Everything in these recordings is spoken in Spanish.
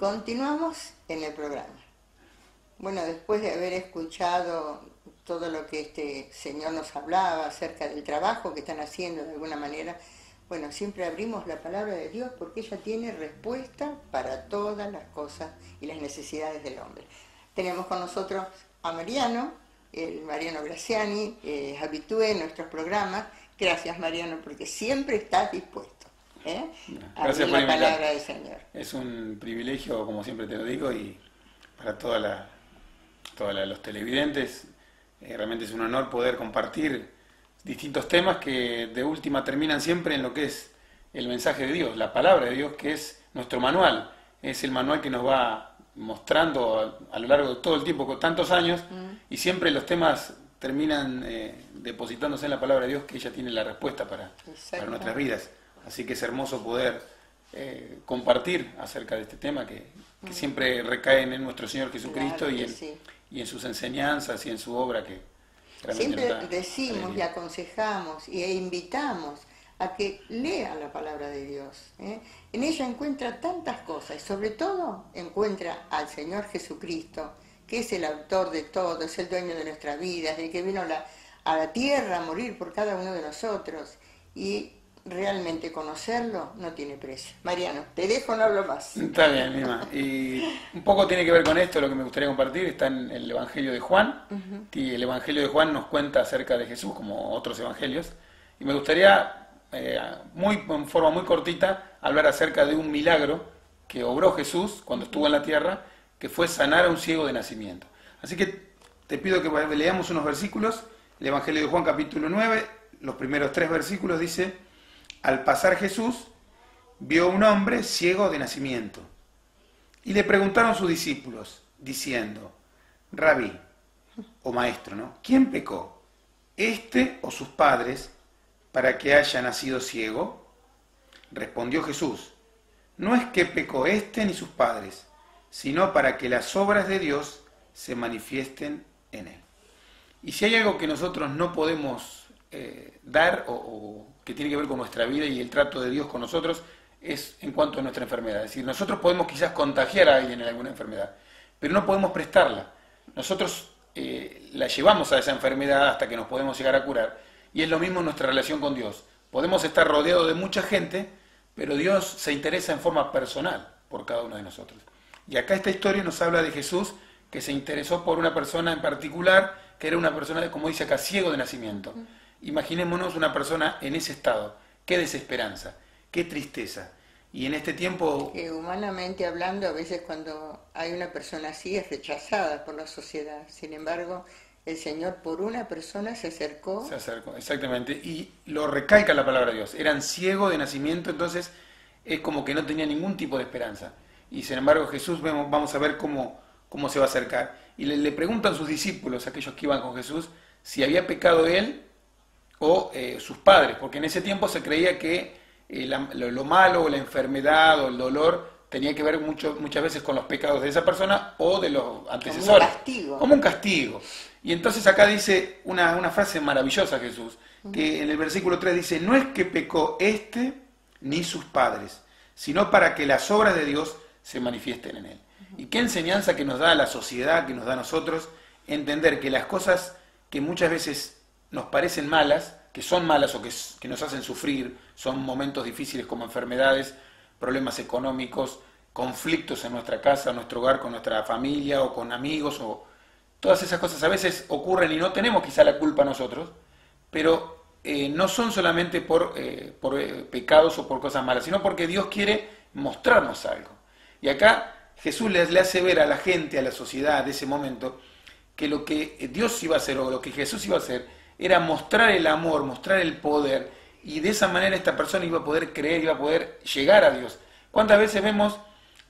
Continuamos en el programa. Bueno, después de haber escuchado todo lo que este señor nos hablaba acerca del trabajo que están haciendo de alguna manera, bueno, siempre abrimos la palabra de Dios porque ella tiene respuesta para todas las cosas y las necesidades del hombre. Tenemos con nosotros a Mariano, el Mariano Graziani, habitué en nuestros programas. Gracias, Mariano, porque siempre estás dispuesto a abrir la palabra del Señor. Es un privilegio, como siempre te lo digo, y para todos los televidentes, realmente es un honor poder compartir distintos temas que de última terminan siempre en lo que es el mensaje de Dios, la palabra de Dios, que es nuestro manual, es el manual que nos va mostrando a lo largo de todo el tiempo, con tantos años, y siempre los temas terminan depositándose en la palabra de Dios, que ella tiene la respuesta para nuestras vidas. Así que es hermoso poder compartir acerca de este tema que siempre recaen en nuestro Señor Jesucristo, claro, y en sus enseñanzas y en su obra que siempre decimos y aconsejamos e invitamos a que lea la palabra de Dios. En ella encuentra tantas cosas y sobre todo encuentra al Señor Jesucristo, que es el autor de todo, es el dueño de nuestra vida, el que vino a la tierra a morir por cada uno de nosotros, y realmente conocerlo no tiene precio. Mariano, te dejo, no hablo más. Está bien, Mima. Y un poco tiene que ver con esto, lo que me gustaría compartir, está en el Evangelio de Juan, y el Evangelio de Juan nos cuenta acerca de Jesús, como otros evangelios, y me gustaría, en forma muy cortita, hablar acerca de un milagro que obró Jesús cuando estuvo en la tierra, que fue sanar a un ciego de nacimiento. Así que te pido que leamos unos versículos. El Evangelio de Juan capítulo 9, los primeros 3 versículos dice: al pasar Jesús, vio un hombre ciego de nacimiento. Y le preguntaron sus discípulos, diciendo: Rabí, o maestro, ¿no? ¿Quién pecó, este o sus padres, para que haya nacido ciego? Respondió Jesús: no es que pecó este ni sus padres, sino para que las obras de Dios se manifiesten en él. Y si hay algo que nosotros no podemos dar o que tiene que ver con nuestra vida y el trato de Dios con nosotros, es en cuanto a nuestra enfermedad. Es decir, nosotros podemos quizás contagiar a alguien en alguna enfermedad, pero no podemos prestarla. Nosotros la llevamos a esa enfermedad hasta que nos podemos llegar a curar, y es lo mismo en nuestra relación con Dios. Podemos estar rodeados de mucha gente, pero Dios se interesa en forma personal por cada uno de nosotros. Y acá esta historia nos habla de Jesús, que se interesó por una persona en particular, que era una persona, como dice acá, ciego de nacimiento. Imaginémonos una persona en ese estado. Qué desesperanza, qué tristeza. Y en este tiempo... que humanamente hablando, a veces cuando hay una persona así es rechazada por la sociedad. Sin embargo, el Señor por una persona se acercó. Se acercó, exactamente. Y lo recalca la palabra de Dios. Eran ciegos de nacimiento, entonces es como que no tenía ningún tipo de esperanza. Y sin embargo Jesús, vamos a ver cómo se va a acercar. Y le preguntan sus discípulos, aquellos que iban con Jesús, si había pecado él o sus padres, porque en ese tiempo se creía que lo malo o la enfermedad o el dolor tenía que ver muchas veces con los pecados de esa persona o de los antecesores. Como un castigo. Como un castigo. Y entonces acá dice una frase maravillosa Jesús, que en el versículo 3 dice: no es que pecó este ni sus padres, sino para que las obras de Dios se manifiesten en él. Y qué enseñanza que nos da a la sociedad, que nos da a nosotros, entender que las cosas que muchas veces nos parecen malas, que son malas o que nos hacen sufrir, son momentos difíciles como enfermedades, problemas económicos, conflictos en nuestra casa, en nuestro hogar, con nuestra familia o con amigos, o todas esas cosas a veces ocurren y no tenemos quizá la culpa nosotros, pero no son solamente por pecados o por cosas malas, sino porque Dios quiere mostrarnos algo. Y acá Jesús le hace ver a la gente, a la sociedad de ese momento, que lo que Dios iba a hacer o lo que Jesús iba a hacer era mostrar el amor, mostrar el poder, y de esa manera esta persona iba a poder creer, iba a poder llegar a Dios. ¿Cuántas veces vemos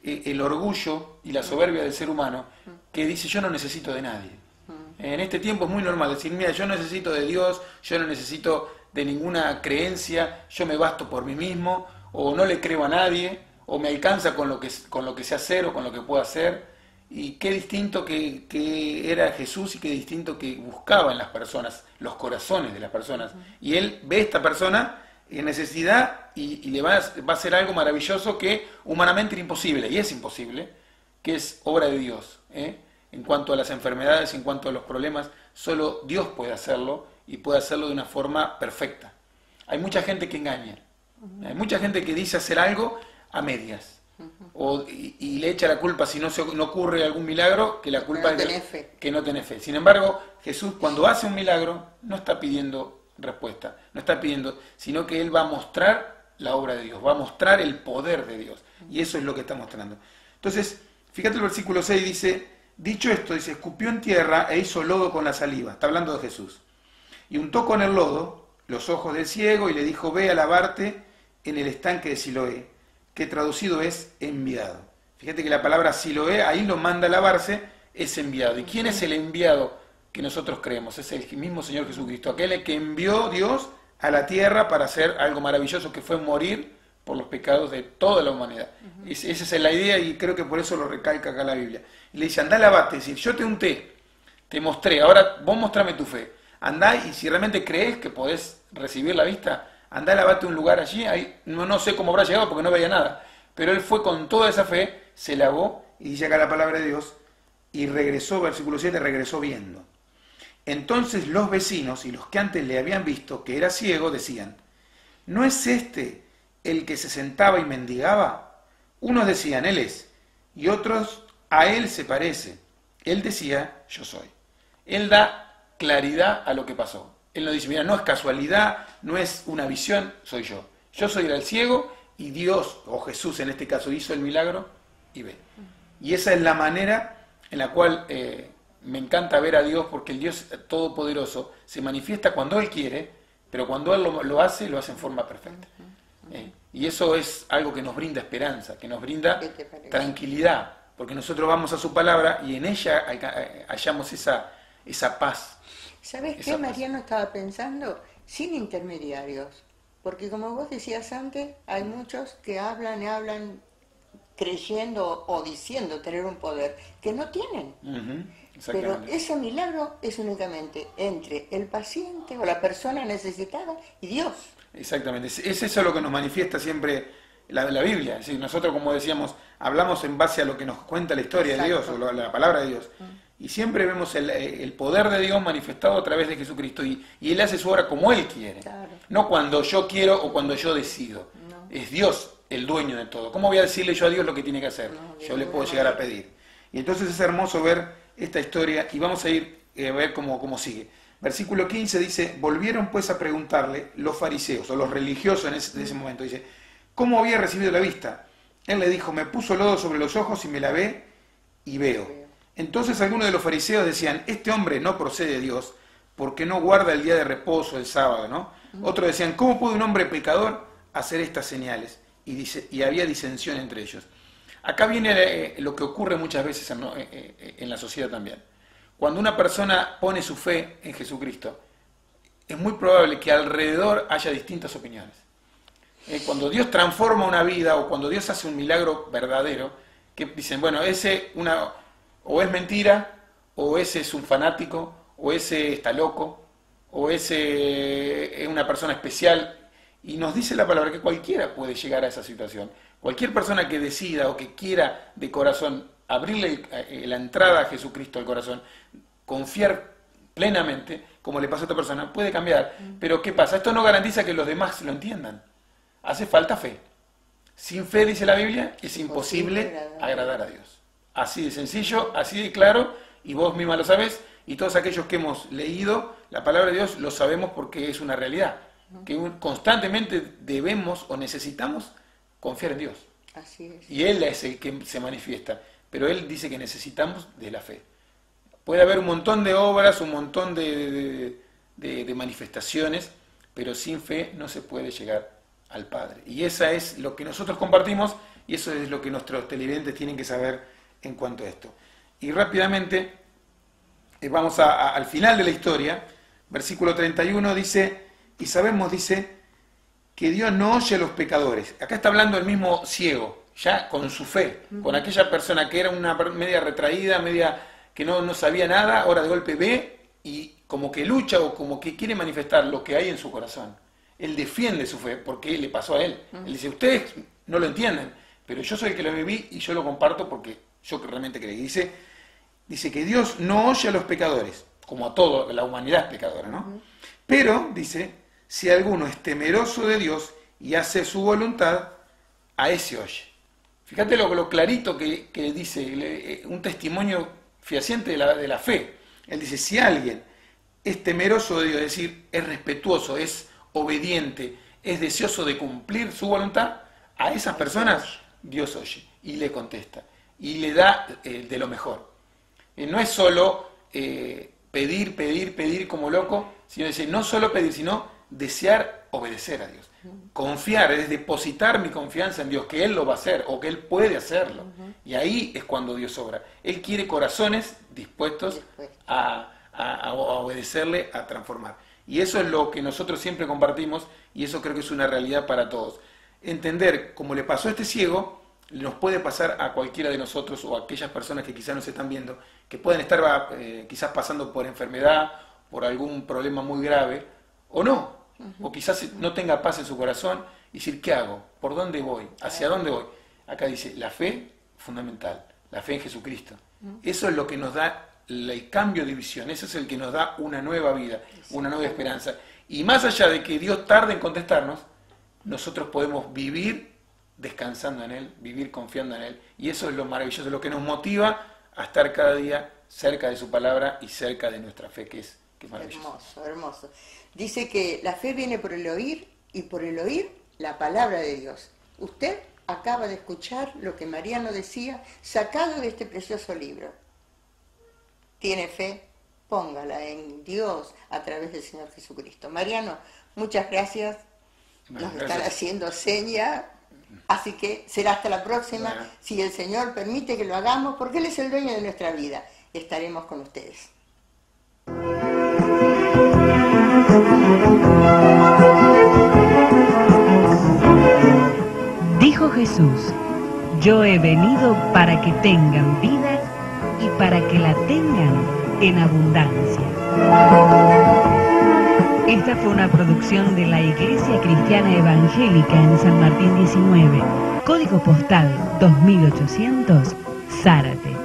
el orgullo y la soberbia del ser humano que dice: yo no necesito de nadie? En este tiempo es muy normal decir: mira, yo no necesito de Dios, yo no necesito de ninguna creencia, yo me basto por mí mismo, o no le creo a nadie, o me alcanza con lo que sé hacer o con lo que puedo hacer. Y qué distinto que era Jesús, y qué distinto que buscaba en las personas, los corazones de las personas. Y él ve a esta persona en necesidad y le va a hacer algo maravilloso que humanamente era imposible, y es imposible, que es obra de Dios, ¿eh? En cuanto a las enfermedades, en cuanto a los problemas, solo Dios puede hacerlo y puede hacerlo de una forma perfecta. Hay mucha gente que engaña, hay mucha gente que dice hacer algo a medias, y le echa la culpa si no ocurre algún milagro, que la culpa es que no tiene fe. Sin embargo, Jesús cuando hace un milagro no está pidiendo respuesta, no está pidiendo, sino que Él va a mostrar la obra de Dios, va a mostrar el poder de Dios, y eso es lo que está mostrando. Entonces, fíjate el versículo 6, dice, dicho esto, dice, escupió en tierra e hizo lodo con la saliva, está hablando de Jesús, y untó con el lodo los ojos del ciego y le dijo, ve a lavarte en el estanque de Siloé, que traducido es enviado. Fíjate que la palabra Siloé, ahí lo manda a lavarse, es enviado. ¿Y quién es el enviado que nosotros creemos? Es el mismo Señor Jesucristo, aquel que envió Dios a la tierra para hacer algo maravilloso, que fue morir por los pecados de toda la humanidad. Esa es la idea, y creo que por eso lo recalca acá la Biblia. Y le dice, andá, lavate, es decir, yo te unté, te mostré, ahora vos mostrame tu fe. Andá, y si realmente crees que podés recibir la vista, andá, lavate un lugar allí, ahí, no sé cómo habrá llegado porque no veía nada, pero él fue con toda esa fe, se lavó, y dice acá la palabra de Dios, y regresó, versículo 7, regresó viendo. Entonces los vecinos y los que antes le habían visto que era ciego decían, ¿no es este el que se sentaba y mendigaba? Unos decían, él es, y otros, a él se parece. Él decía, yo soy. Él da claridad a lo que pasó. Él no dice, mira, no es casualidad, no es una visión, soy yo. Yo soy el ciego y Dios, o Jesús en este caso, hizo el milagro y ve. Y esa es la manera en la cual me encanta ver a Dios, porque el Dios Todopoderoso se manifiesta cuando Él quiere, pero cuando Él lo hace en forma perfecta. Y eso es algo que nos brinda esperanza, que nos brinda tranquilidad, porque nosotros vamos a su palabra y en ella hallamos esa paz. ¿Sabes qué, Mariano? Estaba pensando, sin intermediarios, porque como vos decías antes, hay muchos que hablan creyendo o diciendo tener un poder que no tienen. Pero ese milagro es únicamente entre el paciente o la persona necesitada y Dios. Exactamente, es eso lo que nos manifiesta siempre la Biblia. Es decir, nosotros, como decíamos, hablamos en base a lo que nos cuenta la historia de Dios, o la palabra de Dios. Y siempre vemos el poder de Dios manifestado a través de Jesucristo, y Él hace su obra como Él quiere, no cuando yo quiero o cuando yo decido. Es Dios el dueño de todo. ¿Cómo voy a decirle yo a Dios lo que tiene que hacer? Yo le puedo llegar a pedir. Y entonces es hermoso ver esta historia, y vamos a ir a ver cómo sigue. Versículo 15 dice, volvieron pues a preguntarle los fariseos, o los religiosos en ese momento, dice, ¿cómo había recibido la vista? Él le dijo, me puso lodo sobre los ojos y me lavé y veo. Entonces algunos de los fariseos decían, este hombre no procede de Dios, porque no guarda el día de reposo, el sábado, ¿no? Otros decían, ¿cómo puede un hombre pecador hacer estas señales? Y había disensión entre ellos. Acá viene lo que ocurre muchas veces en la sociedad también. Cuando una persona pone su fe en Jesucristo, es muy probable que alrededor haya distintas opiniones. Cuando Dios transforma una vida, o cuando Dios hace un milagro verdadero, que dicen, bueno, o es mentira, o ese es un fanático, o ese está loco, o ese es una persona especial. Y nos dice la palabra que cualquiera puede llegar a esa situación. Cualquier persona que decida o que quiera de corazón abrirle la entrada a Jesucristo al corazón, confiar plenamente, como le pasó a esta persona, puede cambiar. Pero ¿qué pasa? Esto no garantiza que los demás lo entiendan. Hace falta fe. Sin fe, dice la Biblia, es imposible agradar a Dios. Así de sencillo, así de claro, y vos misma lo sabés, y todos aquellos que hemos leído la palabra de Dios lo sabemos, porque es una realidad, que constantemente debemos o necesitamos confiar en Dios. Así es. Y Él es el que se manifiesta, pero Él dice que necesitamos de la fe. Puede haber un montón de obras, un montón de manifestaciones, pero sin fe no se puede llegar al Padre. Y esa es lo que nosotros compartimos, y eso es lo que nuestros televidentes tienen que saber en cuanto a esto. Y rápidamente vamos al final de la historia. Versículo 31 dice, y sabemos, dice, que Dios no oye a los pecadores. Acá está hablando el mismo ciego, ya con su fe, con aquella persona que era una media retraída, media que no sabía nada, ahora de golpe ve y como que lucha o como que quiere manifestar lo que hay en su corazón. Él defiende su fe porque le pasó a él. Él dice, ustedes no lo entienden, pero yo soy el que lo viví y yo lo comparto porque yo realmente creí. Dice que Dios no oye a los pecadores, como a toda la humanidad es pecadora, ¿no? Pero, dice, si alguno es temeroso de Dios y hace su voluntad, a ese oye. Fíjate lo clarito que dice, un testimonio fehaciente de la fe. Él dice, si alguien es temeroso de Dios, es decir, es respetuoso, es obediente, es deseoso de cumplir su voluntad, a esas personas Dios oye y le contesta y le da de lo mejor. No es solo pedir como loco, sino decir, no solo pedir, sino desear obedecer a Dios. Confiar, es depositar mi confianza en Dios, que Él lo va a hacer o que Él puede hacerlo. Y ahí es cuando Dios obra. Él quiere corazones dispuestos a obedecerle, a transformar. Y eso es lo que nosotros siempre compartimos y eso creo que es una realidad para todos. Entender, como le pasó a este ciego, nos puede pasar a cualquiera de nosotros o a aquellas personas que quizás nos están viendo, que pueden estar quizás pasando por enfermedad, por algún problema muy grave, o no, o quizás no tenga paz en su corazón y decir, ¿qué hago? ¿Por dónde voy? ¿Hacia dónde voy? Acá dice, la fe fundamental, la fe en Jesucristo. Eso es lo que nos da el cambio de visión, eso es el que nos da una nueva vida, una nueva esperanza. Y más allá de que Dios tarde en contestarnos, nosotros podemos vivir descansando en Él, vivir confiando en Él. Y eso es lo maravilloso, lo que nos motiva a estar cada día cerca de su palabra y cerca de nuestra fe, que es maravilloso. Hermoso, hermoso. Dice que la fe viene por el oír y por el oír la palabra de Dios. Usted acaba de escuchar lo que Mariano decía, sacado de este precioso libro. ¿Tiene fe? Póngala en Dios a través del Señor Jesucristo. Mariano, muchas gracias. Nos están haciendo señas, así que será hasta la próxima, si el Señor permite que lo hagamos, porque Él es el dueño de nuestra vida. Estaremos con ustedes. Dijo Jesús, yo he venido para que tengan vida y para que la tengan en abundancia. Esta fue una producción de la Iglesia Cristiana Evangélica en San Martín 19, código postal 2800, Zárate.